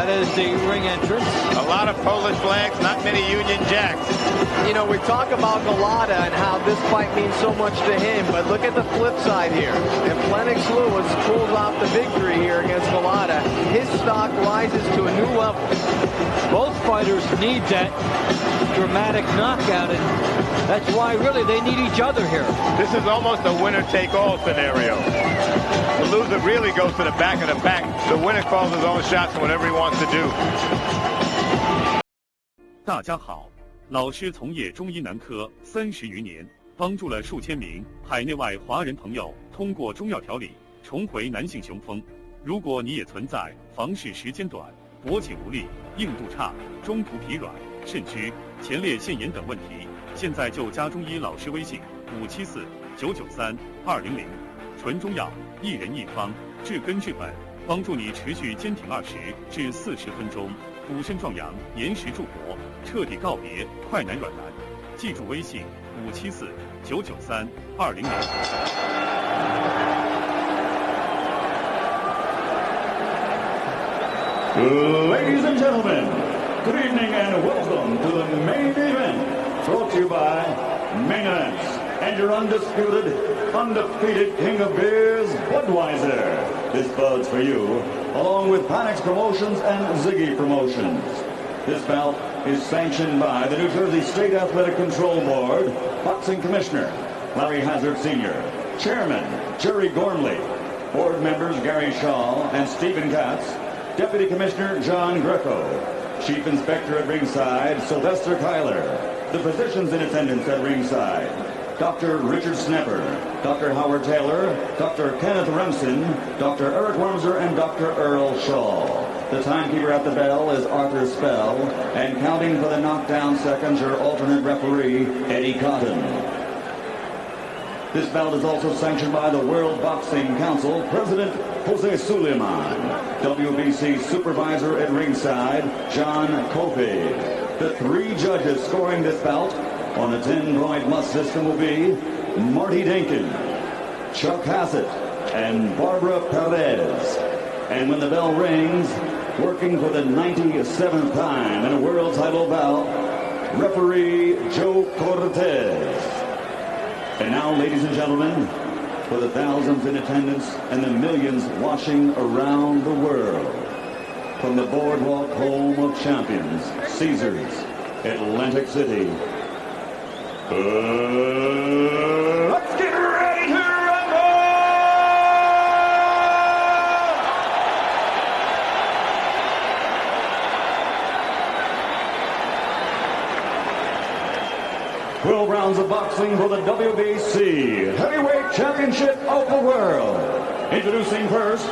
That is the ring entrance. A lot of Polish flags, not many Union Jacks. You know, we talk about Golota and how this fight means so much to him, but look at the flip side here. If Lennox Lewis pulls out the victory here against Golota, his stock rises to a new level. Both fighters need that dramatic knockout, and that's why really they need each other here. This is almost a winner-take-all scenario. The loser really goes to the back of the pack. The winner calls his own shots and whatever he wants to do. 大家好，老师从业中医男科30余年，帮助了数千名海内外华人朋友通过中药调理重回男性雄风。如果你也存在房事时间短、勃起无力、硬度差、中途疲软、肾虚、前列腺炎等问题，现在就加中医老师微信574-993-200，纯中药，一人一方，治根治本，帮助你持续坚挺20至40分钟，补肾壮阳，延时助勃，彻底告别快男软男。记住微信574-993-200。Ladies and gentlemen, good evening and welcome to the main event, brought to you by Main Events and your undisputed, undefeated king of beers, Budweiser. This Bud's for you, along with Panics Promotions and Ziggy Promotions. This bout is sanctioned by the New Jersey State Athletic Control Board, Boxing Commissioner Larry Hazard Sr., Chairman Jerry Gormley, Board members Gary Shaw and Stephen Katz, Deputy Commissioner John Greco, Chief Inspector at ringside Sylvester Kyler, the physicians in attendance at ringside Dr. Richard Snapper, Dr. Howard Taylor, Dr. Kenneth Remsen, Dr. Eric Wormser, and Dr. Earl Shaw. The timekeeper at the bell is Arthur Spell, and counting for the knockdown seconds, your alternate referee, Eddie Cotton. This bout is also sanctioned by the World Boxing Council President Jose Suleiman, WBC Supervisor at ringside John Kofi. The 3 judges scoring this bout on a 10-point must system will be Marty Dinkin, Chuck Hassett, and Barbara Perez. And when the bell rings, working for the 97th time in a world title bout, referee Joe Cortez. And now, ladies and gentlemen, for the thousands in attendance and the millions watching around the world, from the boardwalk home of champions, Caesars, Atlantic City, let's get ready to rumble! Twelve rounds of boxing for the WBC Heavyweight Championship of the World. Introducing first,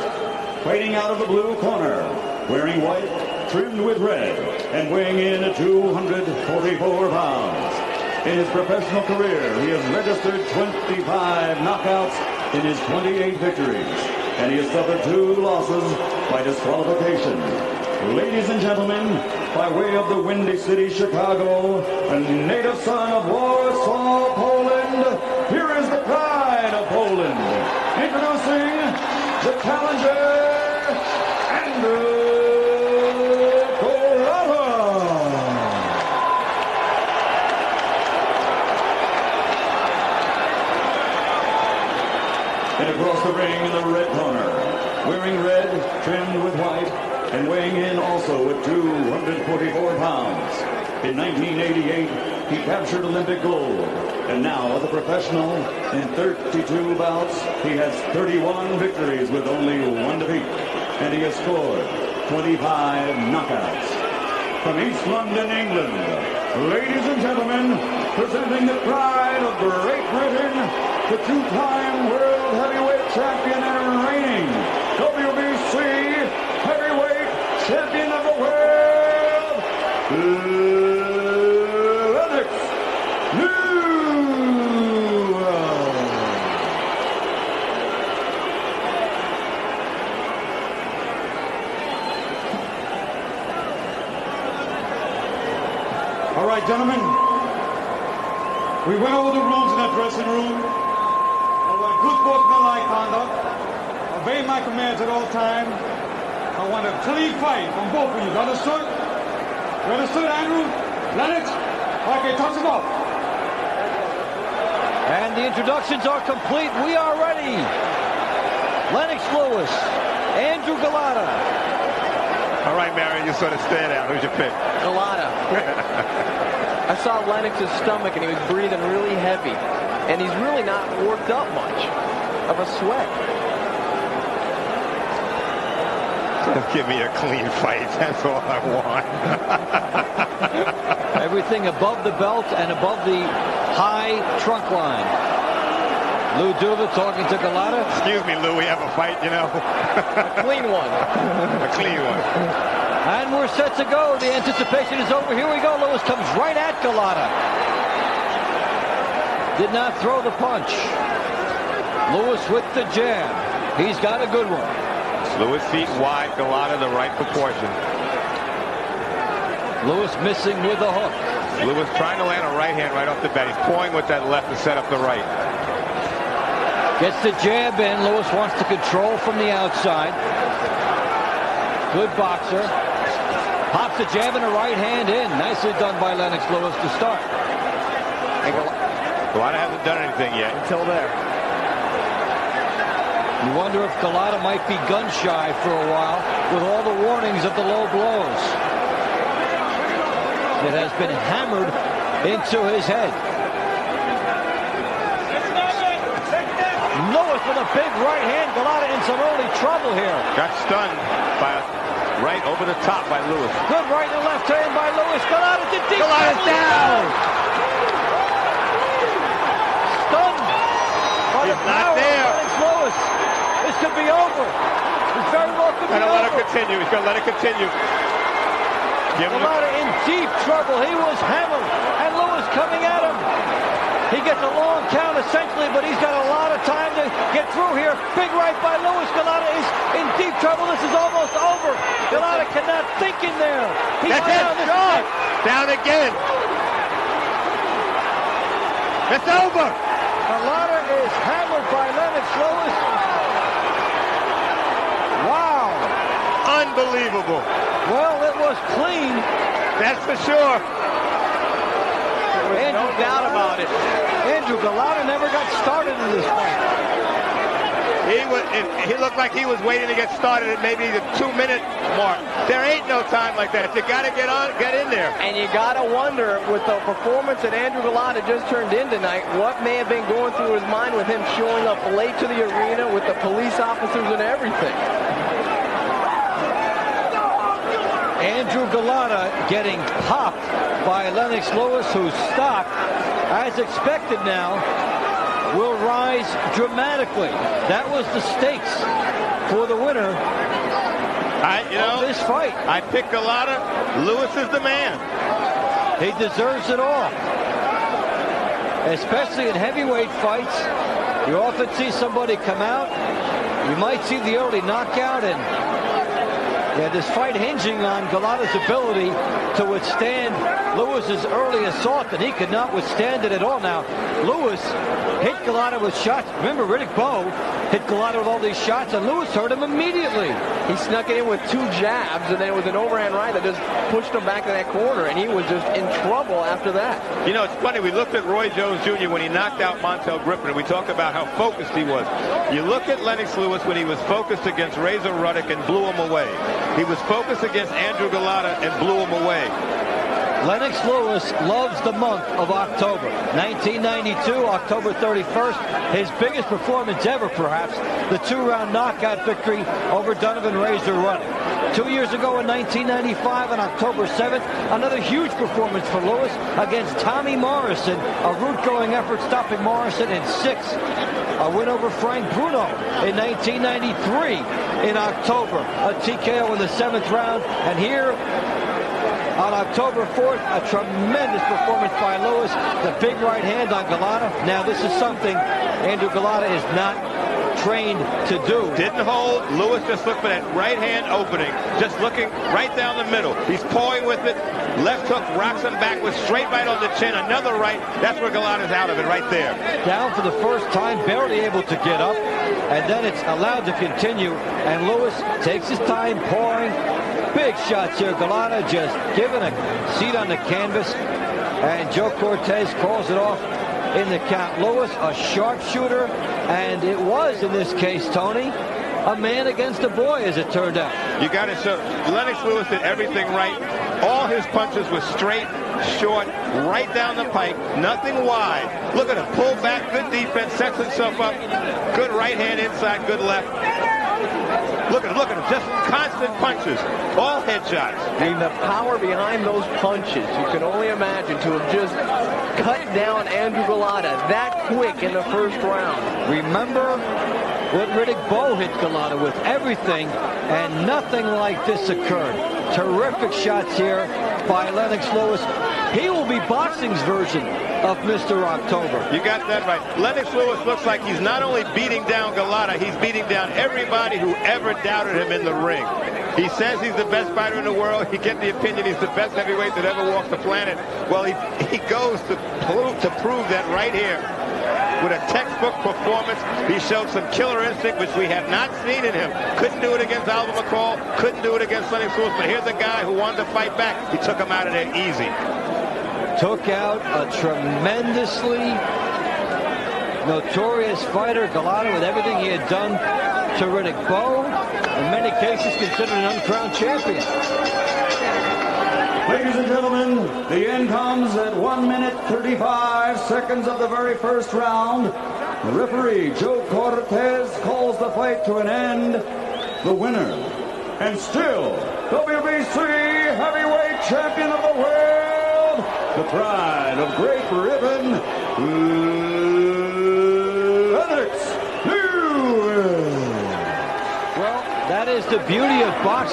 fighting out of the blue corner, wearing white, trimmed with red, and weighing in at 244 pounds. In his professional career, he has registered 25 knockouts in his 28 victories, and he has suffered 2 losses by disqualification. Ladies and gentlemen, by way of the Windy City, Chicago, a native son of Warsaw, Poland, here is the pride of Poland. Introducing the challenger, Andrew Golota. And across the ring in the red corner, wearing red, trimmed with white, and weighing in also at 244 pounds. In 1988, he captured Olympic gold. And now, as a professional, in 32 bouts, he has 31 victories with only 1 defeat. And he has scored 25 knockouts. From East London, England, ladies and gentlemen, presenting the pride of Great Britain, the 2-time world heavyweight champion and reigning WBC heavyweight champion of the world, Lennox Lewis. All right, gentlemen, we went over the rules in that dressing room. Good sportsmanlike conduct, obey my commands at all times, I want a clean fight from both of you. Understood? You understood, Andrew? Lennox? Okay, touch him up. And the introductions are complete. We are ready. Lennox Lewis, Andrew Golota. All right, Marion, you sort of stay down. Who's your pick? Golota. I saw Lennox's stomach, and he was breathing really heavy. And he's really not worked up much of a sweat. Give me a clean fight. That's all I want. Everything above the belt and above the high trunk line. Lou Duva talking to Golota. Excuse me, Lou, we have a fight, you know. A clean one. A clean one. And we're set to go. The anticipation is over. Here we go. Lewis comes right at Golota. Did not throw the punch. Lewis with the jab. He's got a good one. Lewis feet wide, Golota the right proportion. Lewis missing with a hook. Lewis trying to land a right hand right off the bat. He's pulling with that left to set up the right. Gets the jab in. Lewis wants to control from the outside. Good boxer. Pops the jab and a right hand in. Nicely done by Lennox Lewis to start. Golota hasn't done anything yet. Until there. You wonder if Golota might be gun shy for a while with all the warnings of the low blows. It has been hammered into his head. Lewis with a big right hand. Golota in some early trouble here. Got stunned by right over the top by Lewis. Good right and left hand by Lewis. Golota to deep. Golota's down. Stunned by the power of Lennox Lewis. This could be over. This very well could be over. Let it continue. He's going to let it continue. Golota in deep trouble. He was hammered. And Lewis coming at him. He gets a long count essentially, but he's got a lot of time to get through here. Big right by Lewis. Golota is in deep trouble. This is almost over. Golota cannot think in there. He's down. Down again. It's over. Golota is hammered by Lennox Lewis. Wow. Unbelievable. Well, it was clean. That's for sure. There's no doubt about it. Andrew Golota never got started in this fight. He looked like he was waiting to get started at maybe the 2-minute mark. There ain't no time like that. You got to get in there. And you got to wonder, with the performance that Andrew Golota just turned in tonight, what may have been going through his mind with him showing up late to the arena with the police officers and everything. Andrew Golota getting popped by Lennox Lewis, whose stock, as expected now, will rise dramatically. That was the stakes for the winner of this fight. I picked Golota. Lewis is the man. He deserves it all. Especially in heavyweight fights, you often see somebody come out. You might see the early knockout, and this fight hinging on Golota's ability to withstand Lewis's early assault, and he could not withstand it at all. Now, Lewis hit Golota with shots. Remember, Riddick Bowe hit Golota with all these shots, and Lewis hurt him immediately. He snuck it in with 2 jabs, and then it was an overhand right that just pushed him back to that corner, and he was just in trouble after that. You know, it's funny. We looked at Roy Jones Jr. when he knocked out Montel Griffin, and we talked about how focused he was. You look at Lennox Lewis when he was focused against Razor Ruddock and blew him away. He was focused against Andrew Golota and blew him away. Lennox Lewis loves the month of October. 1992, October 31st, his biggest performance ever, perhaps, the 2-round knockout victory over Donovan Razor Ruddock. 2 years ago in 1995, on October 7th, another huge performance for Lewis against Tommy Morrison, a route-going effort stopping Morrison in 6. A win over Frank Bruno in 1993 in October, a TKO in the 7th round, and here on October 4th, a tremendous performance by Lewis. The big right hand on Golota. Now, this is something Andrew Golota is not trained to do. Didn't hold. Lewis just looked for that right hand opening. Just looking right down the middle. He's pawing with it. Left hook rocks him back with straight right on the chin. Another right. That's where Golota's out of it right there. Down for the first time, barely able to get up. and then it's allowed to continue, and Lewis takes his time, pouring big shots here. Golota just given a seat on the canvas, and Joe Cortez calls it off in the count. Lewis, a sharpshooter, and it was, in this case, Tony, a man against a boy, as it turned out. You got to show Lennox Lewis did everything right. All his punches were straight, short, right down the pike, nothing wide. Look at him, pull back, good defense, sets himself up, good right hand inside, good left. Look at him, just constant punches, all headshots. I mean, the power behind those punches, you can only imagine, to have just cut down Andrew Golota that quick in the first round. Remember what Riddick Bowe hit Golota with, everything, and nothing like this occurred. Terrific shots here by Lennox Lewis. He will be boxing's version of Mr. October. You got that right. Lennox Lewis looks like he's not only beating down Golota, he's beating down everybody who ever doubted him in the ring. He says he's the best fighter in the world. He gets the opinion he's the best heavyweight that ever walked the planet. Well, he goes to prove that right here. With a textbook performance, he showed some killer instinct, which we have not seen in him. Couldn't do it against Alvin McCall, couldn't do it against Lennox Lewis, but here's a guy who wanted to fight back. He took him out of there easy. Took out a tremendously notorious fighter, Golota, with everything he had done to Riddick Bowe. In many cases, considered an uncrowned champion. Ladies and gentlemen, the end comes at 1 minute 35 seconds of the very first round. The referee, Joe Cortez, calls the fight to an end. The winner, and still WBC heavyweight champion of the world, the pride of Great Britain, Lennox Lewis. Well, that is the beauty of boxing.